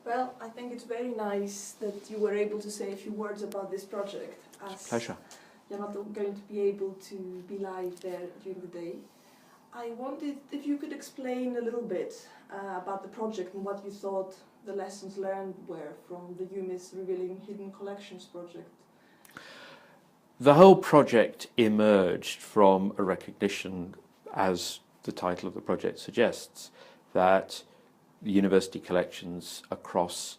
Well, I think it's very nice that you were able to say a few words about this project, as Pleasure. you're not going to be able to be live there during the day. I wondered if you could explain a little bit about the project and what you thought the lessons learned were from the UMIS Revealing Hidden Collections project. The whole project emerged from a recognition, as the title of the project suggests, that the university collections across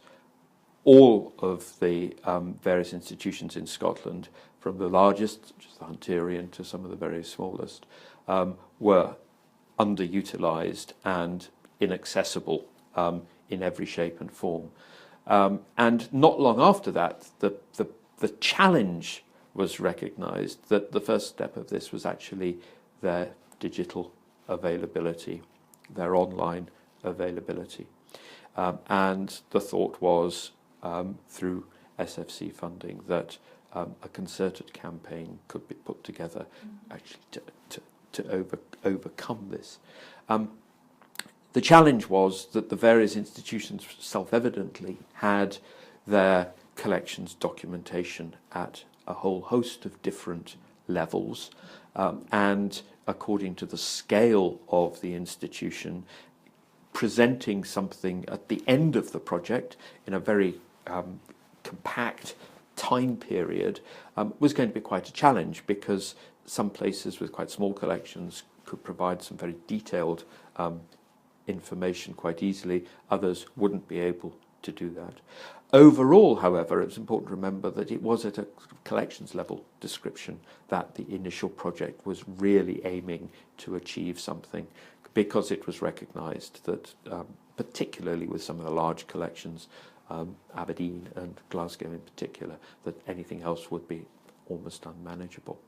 all of the various institutions in Scotland, from the largest, which is the Hunterian, to some of the very smallest, were underutilised and inaccessible in every shape and form. And not long after that, the challenge was recognised that the first step of this was actually their digital availability, their online availability. And the thought was, through SFC funding, that a concerted campaign could be put together actually to overcome this. The challenge was that the various institutions self-evidently had their collections documentation at a whole host of different levels, and according to the scale of the institution, presenting something at the end of the project in a very compact time period was going to be quite a challenge, because some places with quite small collections could provide some very detailed information quite easily, others wouldn't be able to do that. Overall, however, it's important to remember that it was at a collections level description that the initial project was really aiming to achieve something, because it was recognised that, particularly with some of the large collections, Aberdeen and Glasgow in particular, that anything else would be almost unmanageable.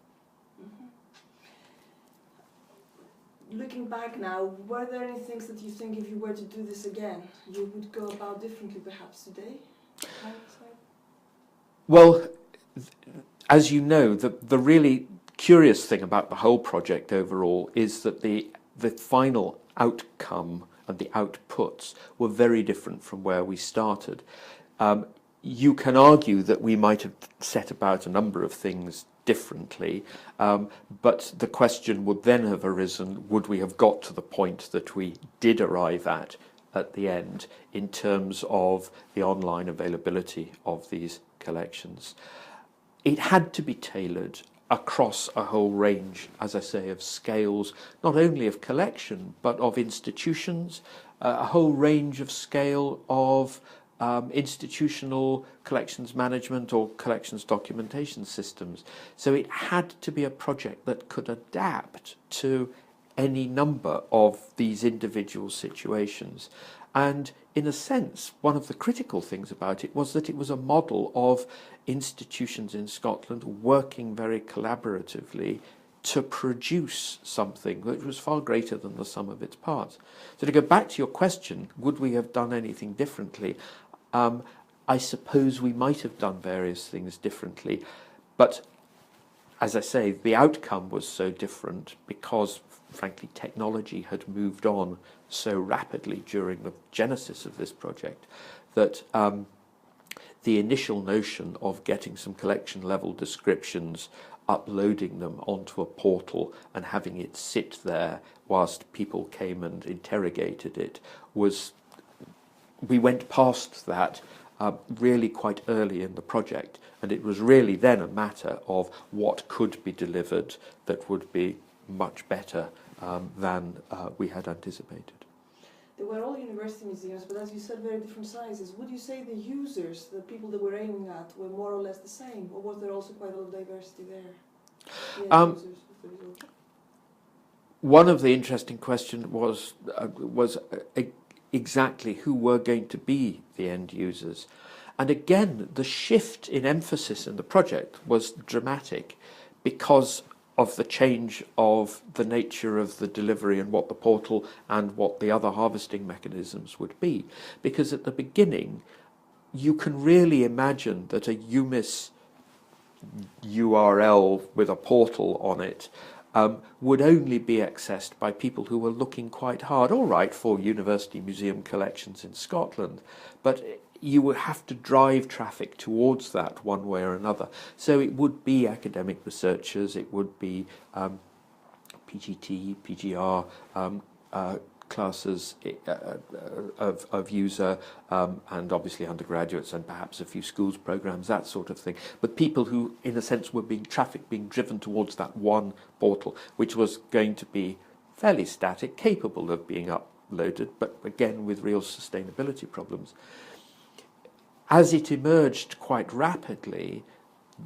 Looking back now, were there any things that you think if you were to do this again, you would go about differently perhaps today? Well, as you know, the really curious thing about the whole project overall is that the final outcome and the outputs were very different from where we started. You can argue that we might have set about a number of things differently, but the question would then have arisen, would we have got to the point that we did arrive at the end in terms of the online availability of these collections? It had to be tailored across a whole range, as I say, of scales, not only of collection, but of institutions, a whole range of scale of institutional collections management or collections documentation systems. So it had to be a project that could adapt to any number of these individual situations. And in a sense, one of the critical things about it was that it was a model of institutions in Scotland working very collaboratively to produce something which was far greater than the sum of its parts. So to go back to your question, would we have done anything differently? I suppose we might have done various things differently, but as I say, the outcome was so different because, frankly, technology had moved on so rapidly during the genesis of this project that the initial notion of getting some collection level descriptions, uploading them onto a portal and having it sit there whilst people came and interrogated it was, we went past that really quite early in the project, and it was really then a matter of what could be delivered that would be much better than we had anticipated. They were all university museums, but as you said, very different sizes. Would you say the users, the people that we're aiming at, were more or less the same, or was there also quite a lot of diversity there? One of the interesting questions was exactly who were going to be the end users. And again, the shift in emphasis in the project was dramatic because of the change of the nature of the delivery and what the portal and what the other harvesting mechanisms would be. Because at the beginning, you can really imagine that a UMIS URL with a portal on it would only be accessed by people who were looking quite hard, all right, for university museum collections in Scotland, but you would have to drive traffic towards that one way or another. So it would be academic researchers, it would be PGT, PGR classes of user, and obviously undergraduates and perhaps a few schools programs, that sort of thing. But people who, in a sense, were being driven towards that one portal, which was going to be fairly static, capable of being uploaded, but again with real sustainability problems. As it emerged quite rapidly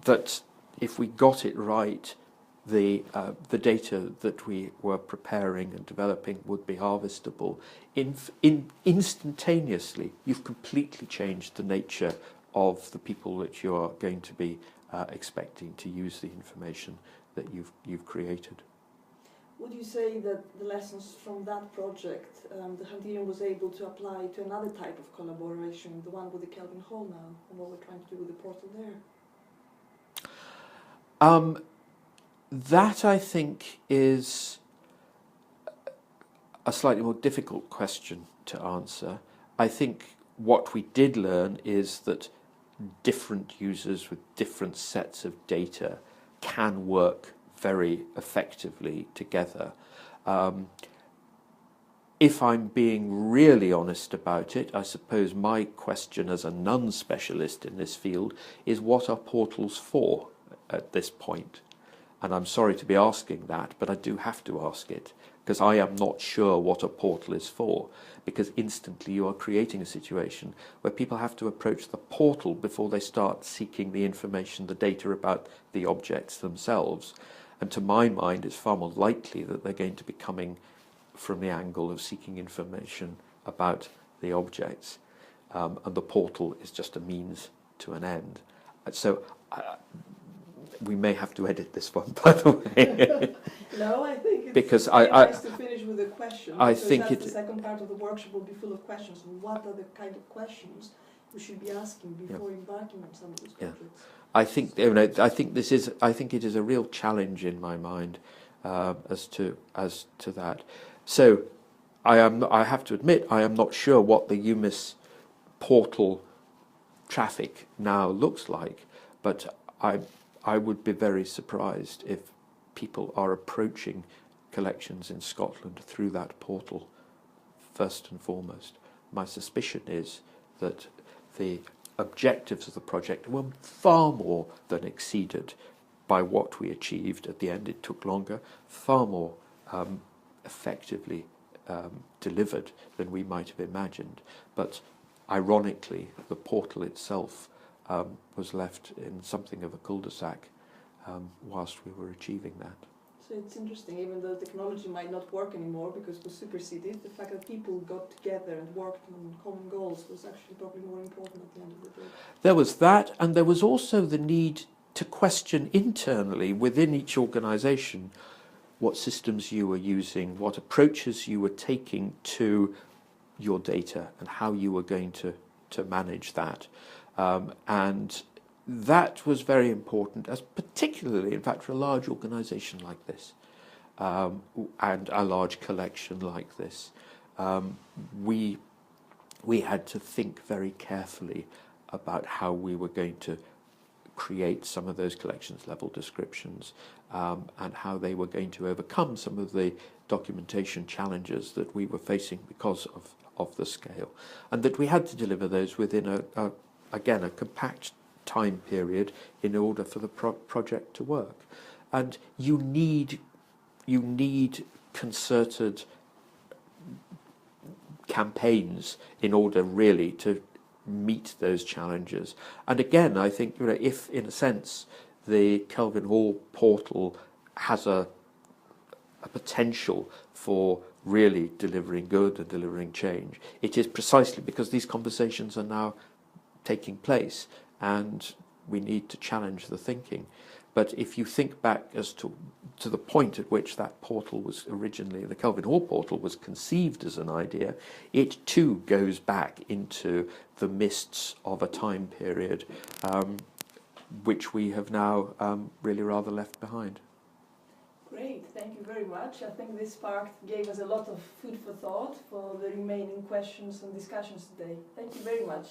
that if we got it right, the data that we were preparing and developing would be harvestable. Instantaneously, you've completely changed the nature of the people that you are going to be expecting to use the information that you've created. Would you say that the lessons from that project, the Hunterian was able to apply to another type of collaboration, the one with the Kelvin Hall now, and what we're trying to do with the portal there? That, I think, is a slightly more difficult question to answer. I think what we did learn is that different users with different sets of data can work very effectively together. If I'm being really honest about it, I suppose my question as a non-specialist in this field is, what are portals for at this point? And I'm sorry to be asking that, but I do have to ask it, because I am not sure what a portal is for, because instantly you are creating a situation where people have to approach the portal before they start seeking the information, the data about the objects themselves. And to my mind, it's far more likely that they're going to be coming from the angle of seeking information about the objects, and the portal is just a means to an end. So we may have to edit this one, by the way. No, I think it's because nice to finish with a question. I think the second part of the workshop will be full of questions. What are the kind of questions we should be asking before embarking on some of these projects? I think I think it is a real challenge in my mind as to that. So I have to admit, I am not sure what the UMIS portal traffic now looks like, but I would be very surprised if people are approaching collections in Scotland through that portal first and foremost. My suspicion is that the objectives of the project were far more than exceeded by what we achieved. At the end, it took longer, far more effectively delivered than we might have imagined. But ironically, the portal itself was left in something of a cul-de-sac whilst we were achieving that. So it's interesting, even though technology might not work anymore because it was superseded, the fact that people got together and worked on common goals was actually probably more important at the end of the day. There was that, and there was also the need to question internally within each organisation what systems you were using, what approaches you were taking to your data, and how you were going to manage that. And that was very important, as particularly, in fact, for a large organisation like this, and a large collection like this. We had to think very carefully about how we were going to create some of those collections level descriptions, and how they were going to overcome some of the documentation challenges that we were facing because of the scale, and that we had to deliver those within again a compact time period in order for the project to work. And you need concerted campaigns in order really to meet those challenges. And again, I think, if in a sense the Kelvin Hall portal has a potential for really delivering good and delivering change, it is precisely because these conversations are now taking place, and we need to challenge the thinking. But if you think back as to the point at which that portal was originally, the Kelvin Hall portal was conceived as an idea, it too goes back into the mists of a time period which we have now really rather left behind. Great, thank you very much. I think this part gave us a lot of food for thought for the remaining questions and discussions today. Thank you very much.